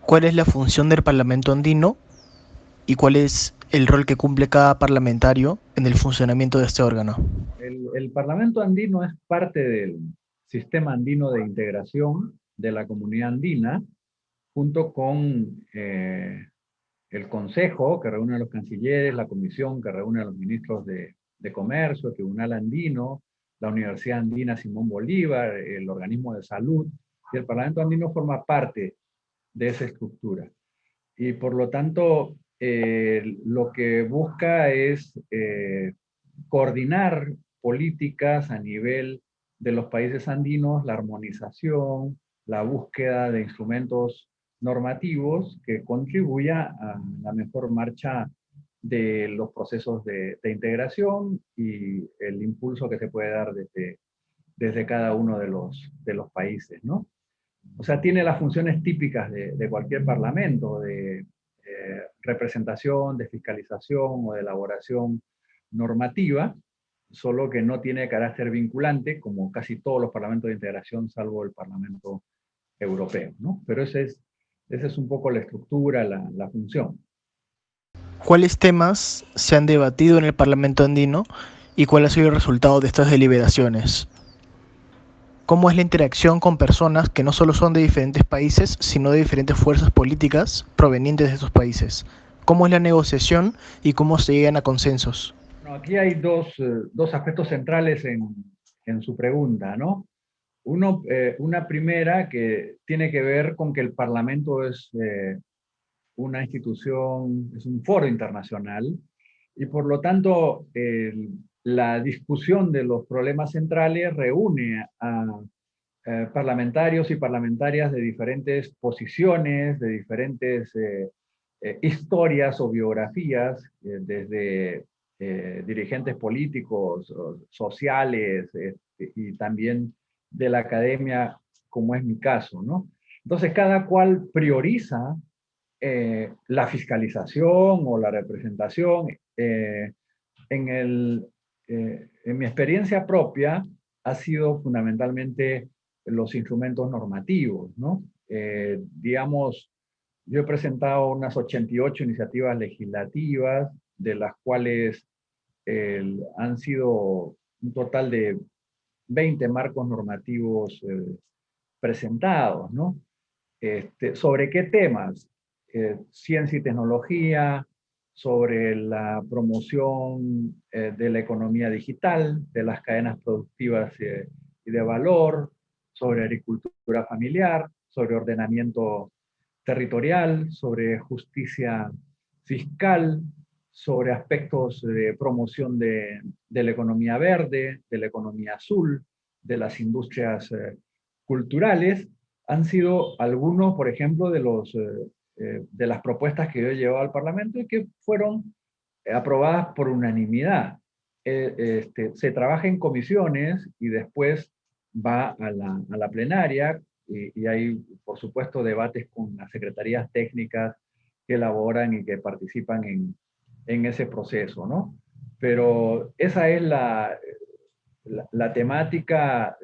¿Cuál es la función del Parlamento andino y cuál es el rol que cumple cada parlamentario en el funcionamiento de este órgano? El Parlamento andino es parte del sistema andino de integración de la comunidad andina, junto con el Consejo, que reúne a los cancilleres, la Comisión, que reúne a los ministros de Comercio, el Tribunal Andino, la Universidad Andina Simón Bolívar, el Organismo de Salud, y el Parlamento andino forma parte de esa estructura. Y por lo tanto, lo que busca es coordinar políticas a nivel de los países andinos, la armonización, la búsqueda de instrumentos normativos que contribuya a la mejor marcha de los procesos integración y el impulso que se puede dar desde cada uno de los países, ¿no? O sea, tiene las funciones típicas de cualquier parlamento, de representación, de fiscalización o de elaboración normativa, solo que no tiene carácter vinculante, como casi todos los parlamentos de integración, salvo el Parlamento Europeo, ¿no? Pero esa es un poco la estructura, la función. ¿Cuáles temas se han debatido en el Parlamento andino y cuál ha sido el resultado de estas deliberaciones? ¿Cómo es la interacción con personas que no solo son de diferentes países, sino de diferentes fuerzas políticas provenientes de esos países? ¿Cómo es la negociación y cómo se llegan a consensos? Bueno, aquí hay dos aspectos centrales en su pregunta, ¿no? Una primera que tiene que ver con que el Parlamento es una institución, es un foro internacional, y por lo tanto la discusión de los problemas centrales reúne a parlamentarios y parlamentarias de diferentes posiciones, de diferentes historias o biografías, desde dirigentes políticos, sociales, y también de la academia, como es mi caso, ¿no? Entonces, cada cual prioriza la fiscalización o la representación. En, el, en mi experiencia propia ha sido fundamentalmente los instrumentos normativos, ¿no? Digamos, yo he presentado unas 88 iniciativas legislativas, de las cuales han sido un total de 20 marcos normativos presentados, ¿no? ¿Sobre qué temas? Ciencia y tecnología, sobre la promoción de la economía digital, de las cadenas productivas y de valor, sobre agricultura familiar, sobre ordenamiento territorial, sobre justicia fiscal, sobre aspectos de promoción de la economía verde, de la economía azul, de las industrias culturales. Han sido algunos, por ejemplo, de las propuestas que yo he llevado al Parlamento y que fueron aprobadas por unanimidad. Se trabaja en comisiones y después va a la plenaria y hay, por supuesto, debates con las secretarías técnicas que elaboran y que participan en ese proceso, ¿no? Pero esa es la temática.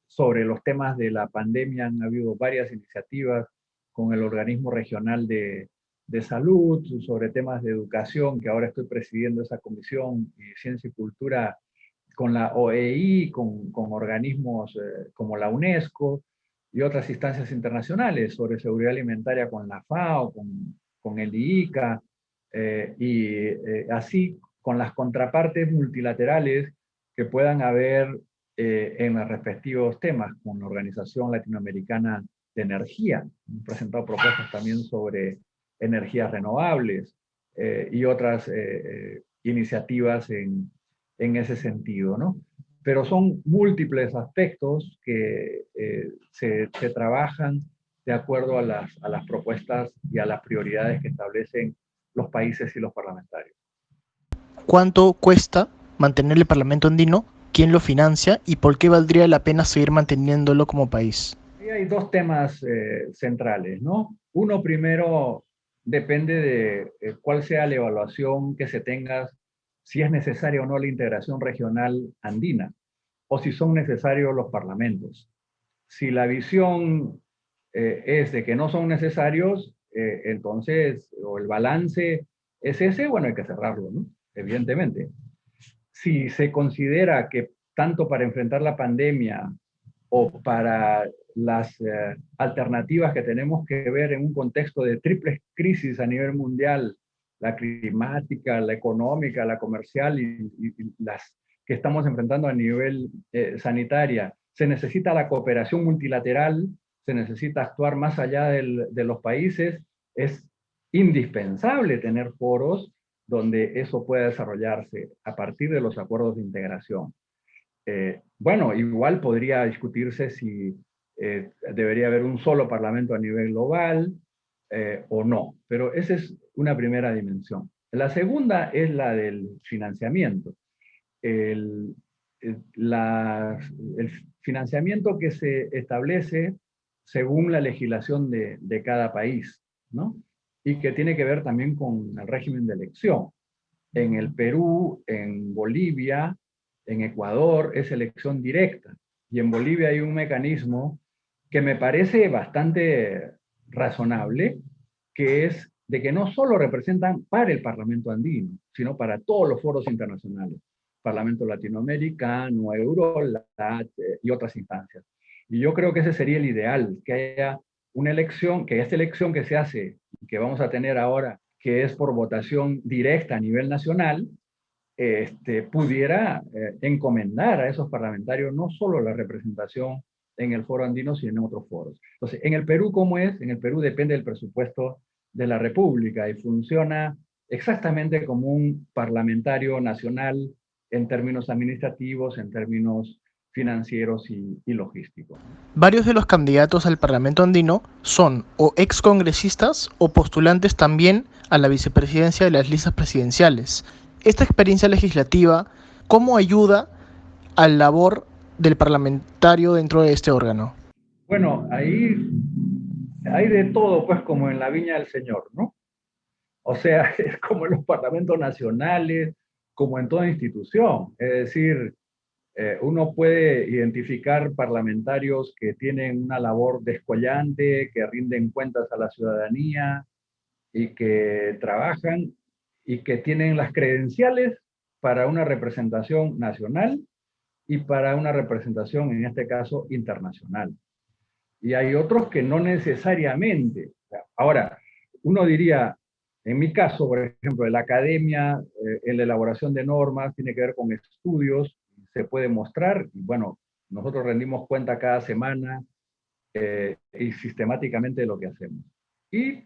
Sobre los temas de la pandemia han habido varias iniciativas con el organismo regional de salud, sobre temas de educación, que ahora estoy presidiendo esa comisión, y ciencia y cultura con la OEI, con organismos como la UNESCO y otras instancias internacionales, sobre seguridad alimentaria con la FAO, con el IICA, así con las contrapartes multilaterales que puedan haber en los respectivos temas, con la Organización Latinoamericana de Energía. Hemos presentado propuestas también sobre energías renovables y otras iniciativas en ese sentido, ¿no? Pero son múltiples aspectos que se trabajan de acuerdo a las propuestas y a las prioridades que establecen los países y los parlamentarios. ¿Cuánto cuesta mantener el Parlamento andino? ¿Quién lo financia? ¿Y por qué valdría la pena seguir manteniéndolo como país? Ahí hay dos temas centrales, ¿no? Uno primero depende de cuál sea la evaluación que se tenga, si es necesaria o no la integración regional andina, o si son necesarios los parlamentos. Si la visión es de que no son necesarios, entonces, o el balance es ese, bueno, hay que cerrarlo, ¿no? Evidentemente. Si se considera que tanto para enfrentar la pandemia o para las alternativas que tenemos que ver en un contexto de triple crisis a nivel mundial, la climática, la económica, la comercial y las que estamos enfrentando a nivel sanitaria, se necesita la cooperación multilateral, se necesita actuar más allá de los países, es indispensable tener foros donde eso pueda desarrollarse a partir de los acuerdos de integración. Bueno, igual podría discutirse si debería haber un solo parlamento a nivel global o no, pero esa es una primera dimensión. La segunda es la del financiamiento. El, el financiamiento que se establece según la legislación de cada país, ¿no? Y que tiene que ver también con el régimen de elección. En el Perú, en Bolivia, en Ecuador es elección directa. Y en Bolivia hay un mecanismo que me parece bastante razonable, que es de que no solo representan para el Parlamento andino, sino para todos los foros internacionales, Parlamento Latinoamericano, Eurolat y otras instancias. Y yo creo que ese sería el ideal, que haya una elección, que esta elección que se hace, que vamos a tener ahora, que es por votación directa a nivel nacional, pudiera encomendar a esos parlamentarios no solo la representación en el foro andino, sino en otros foros. Entonces, en el Perú, ¿cómo es? En el Perú depende del presupuesto de la República y funciona exactamente como un parlamentario nacional en términos administrativos, en términos financieros y logísticos. Varios de los candidatos al Parlamento andino son o excongresistas o postulantes también a la vicepresidencia de las listas presidenciales. Esta experiencia legislativa, ¿cómo ayuda a la labor del parlamentario dentro de este órgano? Bueno, ahí hay de todo, pues, como en la viña del Señor, ¿no? O sea, es como en los parlamentos nacionales, como en toda institución. Es decir, uno puede identificar parlamentarios que tienen una labor descollante, que rinden cuentas a la ciudadanía y que trabajan y que tienen las credenciales para una representación nacional y para una representación, en este caso, internacional. Y hay otros que no necesariamente. Ahora, uno diría, en mi caso, por ejemplo, de la academia, en la elaboración de normas, tiene que ver con estudios, se puede mostrar, y bueno, nosotros rendimos cuenta cada semana y sistemáticamente de lo que hacemos. Y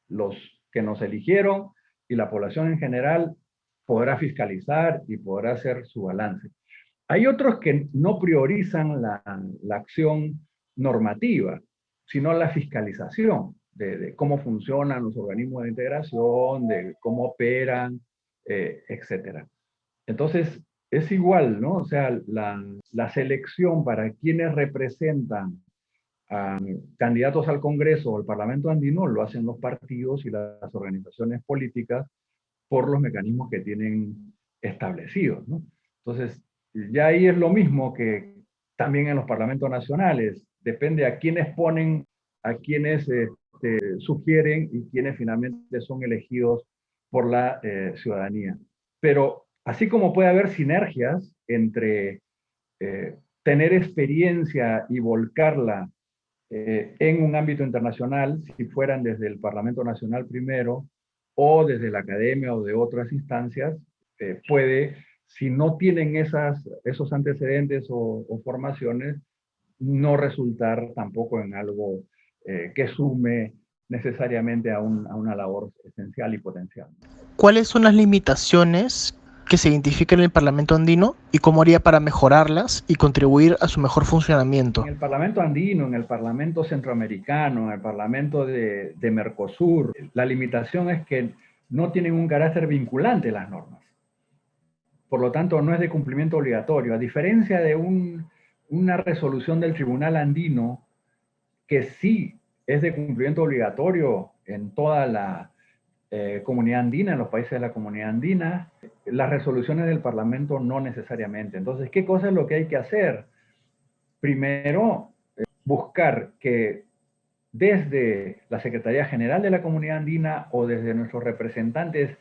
los que nos eligieron y la población en general podrá fiscalizar y podrá hacer su balance. Hay otros que no priorizan la acción normativa, sino la fiscalización de cómo funcionan los organismos de integración, de cómo operan, etc. Entonces, es igual, ¿no? O sea, la selección para quienes representan a candidatos al Congreso o al Parlamento andino lo hacen los partidos y las organizaciones políticas por los mecanismos que tienen establecidos, ¿no? Entonces, ya ahí es lo mismo que también en los parlamentos nacionales. Depende a quiénes ponen, a quienes sugieren y quienes finalmente son elegidos por la ciudadanía. Pero así como puede haber sinergias entre tener experiencia y volcarla en un ámbito internacional, si fueran desde el Parlamento Nacional primero, o desde la academia o de otras instancias, puede, si no tienen esos antecedentes o formaciones, no resultar tampoco en algo que sume necesariamente a una labor esencial y potencial. ¿Cuáles son las limitaciones que se identifican en el Parlamento andino y cómo haría para mejorarlas y contribuir a su mejor funcionamiento? En el Parlamento andino, en el Parlamento centroamericano, en el Parlamento de Mercosur, la limitación es que no tienen un carácter vinculante las normas. Por lo tanto, no es de cumplimiento obligatorio. A diferencia de una resolución del Tribunal Andino, que sí es de cumplimiento obligatorio en toda la comunidad andina, en los países de la comunidad andina, las resoluciones del Parlamento no necesariamente. Entonces, ¿qué cosa es lo que hay que hacer? Primero, buscar que desde la Secretaría General de la Comunidad Andina o desde nuestros representantes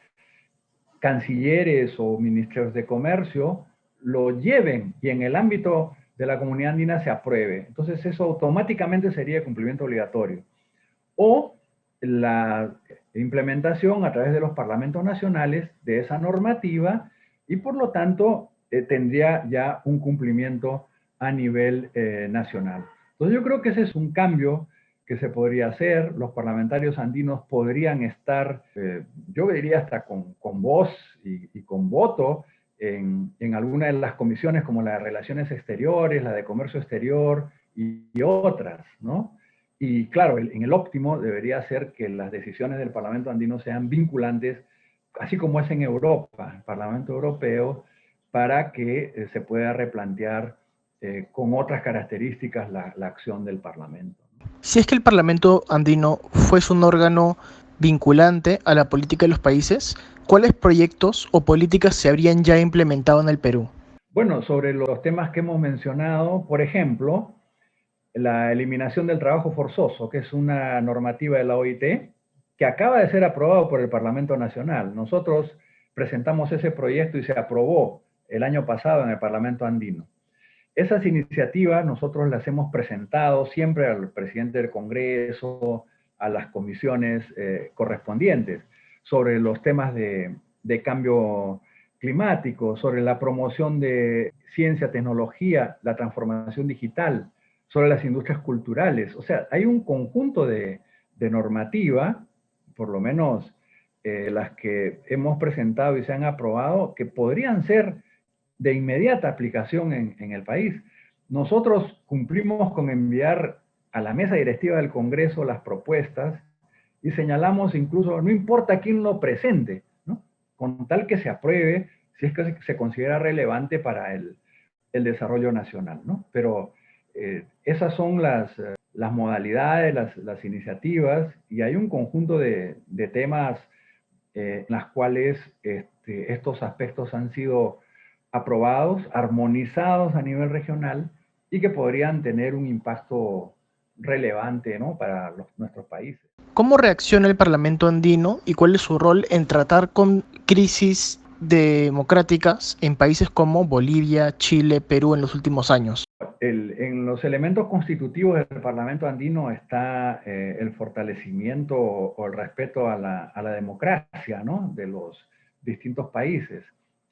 cancilleres o ministerios de comercio lo lleven y en el ámbito de la Comunidad Andina se apruebe. Entonces eso automáticamente sería cumplimiento obligatorio. O la implementación a través de los parlamentos nacionales de esa normativa y por lo tanto tendría ya un cumplimiento a nivel nacional. Entonces yo creo que ese es un cambio que se podría hacer. Los parlamentarios andinos podrían estar, yo diría hasta con voz y con voto en alguna de las comisiones como la de Relaciones Exteriores, la de Comercio Exterior y otras, ¿no? Y claro, en el óptimo debería ser que las decisiones del Parlamento andino sean vinculantes, así como es en Europa, el Parlamento Europeo, para que se pueda replantear con otras características la acción del Parlamento. Si es que el Parlamento andino fuese un órgano vinculante a la política de los países, ¿cuáles proyectos o políticas se habrían ya implementado en el Perú? Bueno, sobre los temas que hemos mencionado, por ejemplo, la eliminación del trabajo forzoso, que es una normativa de la OIT, que acaba de ser aprobado por el Parlamento Nacional. Nosotros presentamos ese proyecto y se aprobó el año pasado en el Parlamento andino. Esas iniciativas nosotros las hemos presentado siempre al presidente del Congreso, a las comisiones correspondientes, sobre los temas de cambio climático, sobre la promoción de ciencia, tecnología, la transformación digital, sobre las industrias culturales. O sea, hay un conjunto de normativa, por lo menos las que hemos presentado y se han aprobado, que podrían ser de inmediata aplicación en el país. Nosotros cumplimos con enviar a la mesa directiva del Congreso las propuestas y señalamos incluso, no importa quién lo presente, ¿no? Con tal que se apruebe, si es que se considera relevante para el desarrollo nacional, ¿no? Pero esas son las modalidades, las iniciativas, y hay un conjunto de temas en las cuales estos aspectos han sido aprobados, armonizados a nivel regional y que podrían tener un impacto relevante, ¿no?, para nuestros países. ¿Cómo reacciona el Parlamento andino y cuál es su rol en tratar con crisis democráticas en países como Bolivia, Chile, Perú en los últimos años? En los elementos constitutivos del Parlamento andino está el fortalecimiento o el respeto a la democracia, ¿no?, de los distintos países.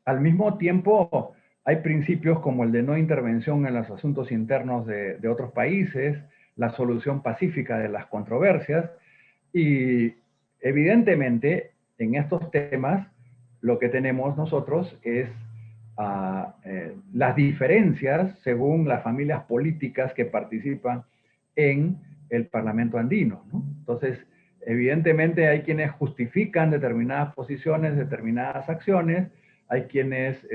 Al mismo tiempo, hay principios como el de no intervención en los asuntos internos de otros países, la solución pacífica de las controversias, y evidentemente en estos temas lo que tenemos nosotros es las diferencias según las familias políticas que participan en el Parlamento andino, ¿no? Entonces, evidentemente hay quienes justifican determinadas posiciones, determinadas acciones, hay quienes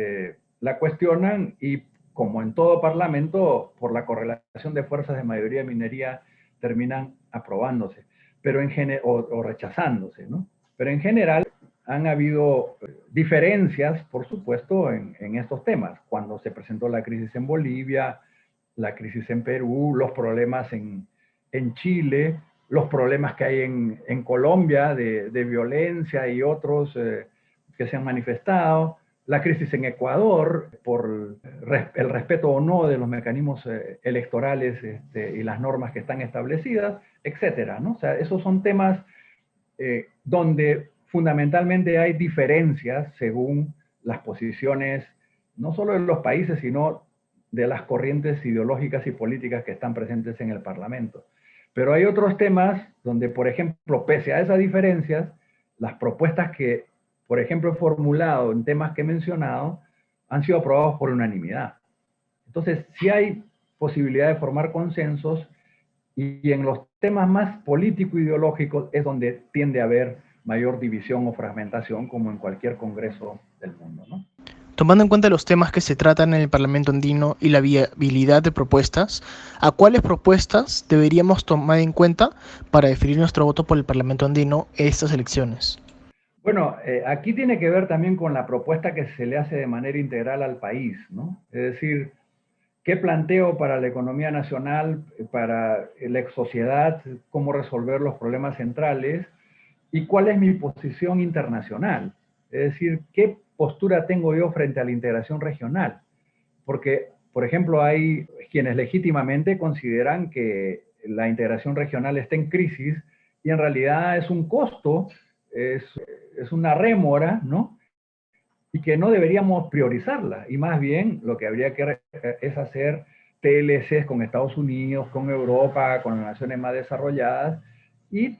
la cuestionan y, como en todo parlamento, por la correlación de fuerzas de mayoría y minoría, terminan aprobándose, pero o rechazándose, ¿no? Pero en general han habido diferencias, por supuesto, en estos temas. Cuando se presentó la crisis en Bolivia, la crisis en Perú, los problemas en Chile, los problemas que hay en Colombia de violencia y otros que se han manifestado, la crisis en Ecuador por el respeto o no de los mecanismos electorales y las normas que están establecidas, etcétera, ¿no? O sea, esos son temas donde fundamentalmente hay diferencias según las posiciones, no solo de los países, sino de las corrientes ideológicas y políticas que están presentes en el Parlamento. Pero hay otros temas donde, por ejemplo, pese a esas diferencias, las propuestas que, por ejemplo, he formulado en temas que he mencionado, han sido aprobados por unanimidad. Entonces, sí hay posibilidad de formar consensos, y en los temas más político-ideológicos es donde tiende a haber mayor división o fragmentación, como en cualquier congreso del mundo, ¿no? Tomando en cuenta los temas que se tratan en el Parlamento andino y la viabilidad de propuestas, ¿a cuáles propuestas deberíamos tomar en cuenta para definir nuestro voto por el Parlamento andino en estas elecciones? Bueno, aquí tiene que ver también con la propuesta que se le hace de manera integral al país, ¿no? Es decir, ¿Qué planteo para la economía nacional, para la sociedad, cómo resolver los problemas centrales? ¿Y cuál es mi posición internacional? Es decir, ¿qué postura tengo yo frente a la integración regional? Porque, por ejemplo, hay quienes legítimamente consideran que la integración regional está en crisis y en realidad es un costo, es una rémora, ¿no? Y que no deberíamos priorizarla. Y más bien lo que habría que es hacer TLCs con Estados Unidos, con Europa, con las naciones más desarrolladas y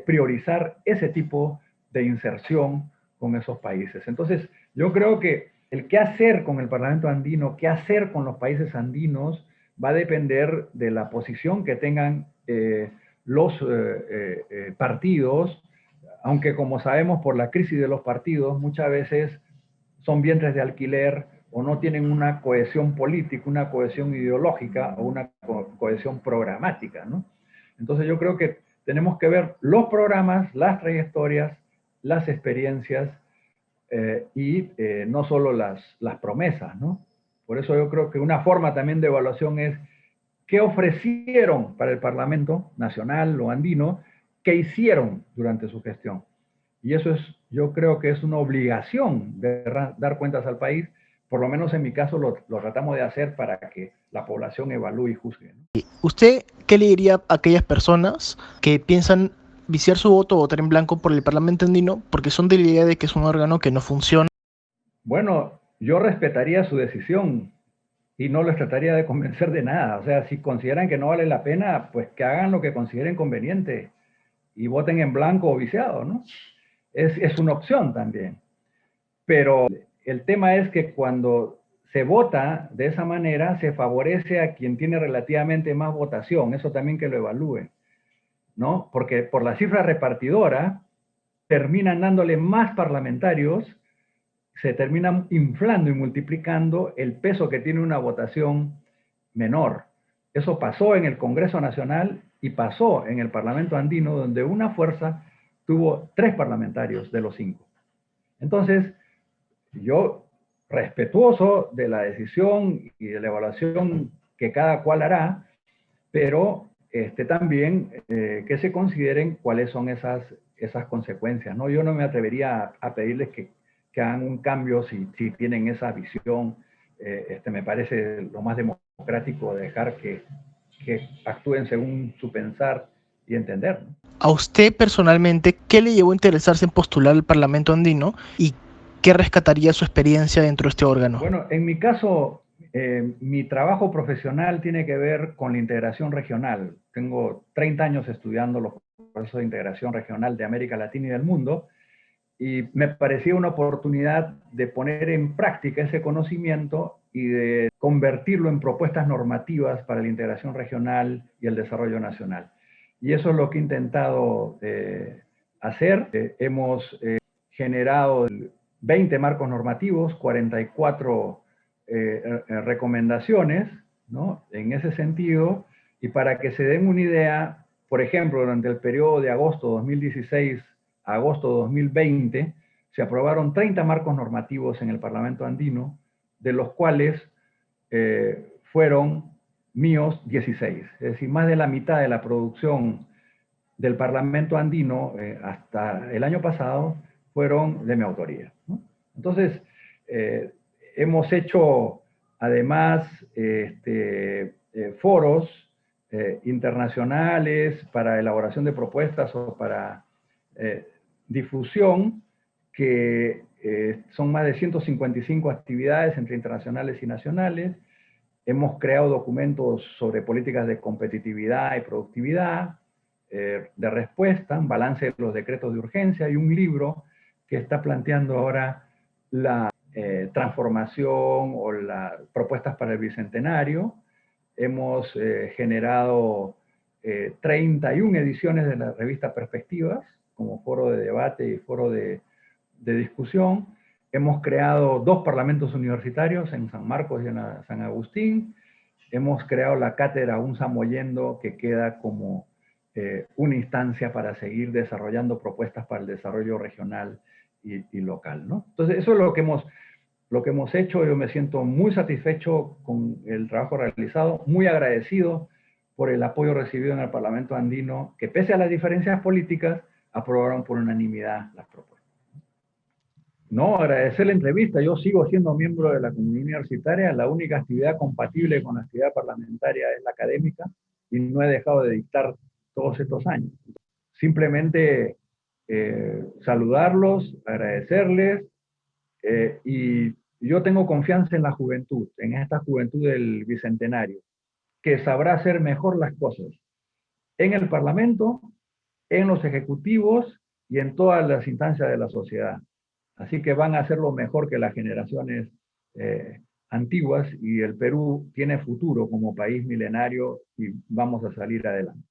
priorizar ese tipo de inserción con esos países. Entonces, yo creo que el qué hacer con el Parlamento andino, qué hacer con los países andinos, va a depender de la posición que tengan los partidos, aunque como sabemos por la crisis de los partidos, muchas veces son vientres de alquiler o no tienen una cohesión política, una cohesión ideológica o una cohesión programática, ¿no? Entonces yo creo que tenemos que ver los programas, las trayectorias, las experiencias no solo las promesas, ¿no? Por eso yo creo que una forma también de evaluación es qué ofrecieron para el Parlamento Nacional o andino, qué hicieron durante su gestión. Y eso es, yo creo que es una obligación de dar cuentas al país, por lo menos en mi caso lo tratamos de hacer para que la población evalúe y juzgue, ¿no? ¿Usted qué le diría a aquellas personas que piensan viciar su voto o votar en blanco por el Parlamento andino porque son de la idea de que es un órgano que no funciona? Bueno, yo respetaría su decisión y no les trataría de convencer de nada. O sea, si consideran que no vale la pena, pues que hagan lo que consideren conveniente y voten en blanco o viciado, ¿no? Es una opción también. Pero el tema es que cuando se vota de esa manera, se favorece a quien tiene relativamente más votación. Eso también que lo evalúe, ¿no? Porque por la cifra repartidora terminan dándole más parlamentarios, se termina inflando y multiplicando el peso que tiene una votación menor. Eso pasó en el Congreso Nacional y pasó en el Parlamento Andino, donde una fuerza tuvo 3 parlamentarios de los 5. Entonces, yo, respetuoso de la decisión y de la evaluación que cada cual hará, pero también que se consideren cuáles son esas consecuencias, ¿no? Yo no me atrevería a pedirles que hagan un cambio si tienen esa visión. Me parece lo más democrático dejar que actúen según su pensar y entender, ¿no? A usted personalmente, ¿qué le llevó a interesarse en postular al Parlamento andino y qué rescataría su experiencia dentro de este órgano? Bueno, en mi caso, mi trabajo profesional tiene que ver con la integración regional. Tengo 30 años estudiando los procesos de integración regional de América Latina y del mundo, y me parecía una oportunidad de poner en práctica ese conocimiento y de convertirlo en propuestas normativas para la integración regional y el desarrollo nacional. Y eso es lo que he intentado hacer. Hemos generado 20 marcos normativos, 44 recomendaciones, ¿no? En ese sentido, y para que se den una idea, por ejemplo, durante el periodo de agosto 2016 a agosto 2020, se aprobaron 30 marcos normativos en el Parlamento andino, de los cuales fueron míos 16. Es decir, más de la mitad de la producción del Parlamento andino hasta el año pasado fueron de mi autoría, ¿no? Entonces, hemos hecho además foros internacionales para elaboración de propuestas o para difusión, que son más de 155 actividades entre internacionales y nacionales. Hemos creado documentos sobre políticas de competitividad y productividad, de respuesta, un balance de los decretos de urgencia y un libro que está planteando ahora la transformación o las propuestas para el Bicentenario. Hemos generado 31 ediciones de la revista Perspectivas, como foro de debate y foro de discusión. Hemos creado 2 parlamentos universitarios en San Marcos y en San Agustín. Hemos creado la cátedra Un Samoyendo, que queda como una instancia para seguir desarrollando propuestas para el desarrollo regional y local, ¿no? Entonces, eso es lo que hemos lo que hemos hecho. Yo me siento muy satisfecho con el trabajo realizado, muy agradecido por el apoyo recibido en el Parlamento andino, que pese a las diferencias políticas, aprobaron por unanimidad las propuestas. No, agradecer la entrevista. Yo sigo siendo miembro de la comunidad universitaria. La única actividad compatible con la actividad parlamentaria es la académica y no he dejado de dictar todos estos años. Simplemente saludarlos, agradecerles y yo tengo confianza en la juventud, en esta juventud del Bicentenario, que sabrá hacer mejor las cosas en el Parlamento, en los ejecutivos y en todas las instancias de la sociedad. Así que van a hacerlo mejor que las generaciones antiguas y el Perú tiene futuro como país milenario y vamos a salir adelante.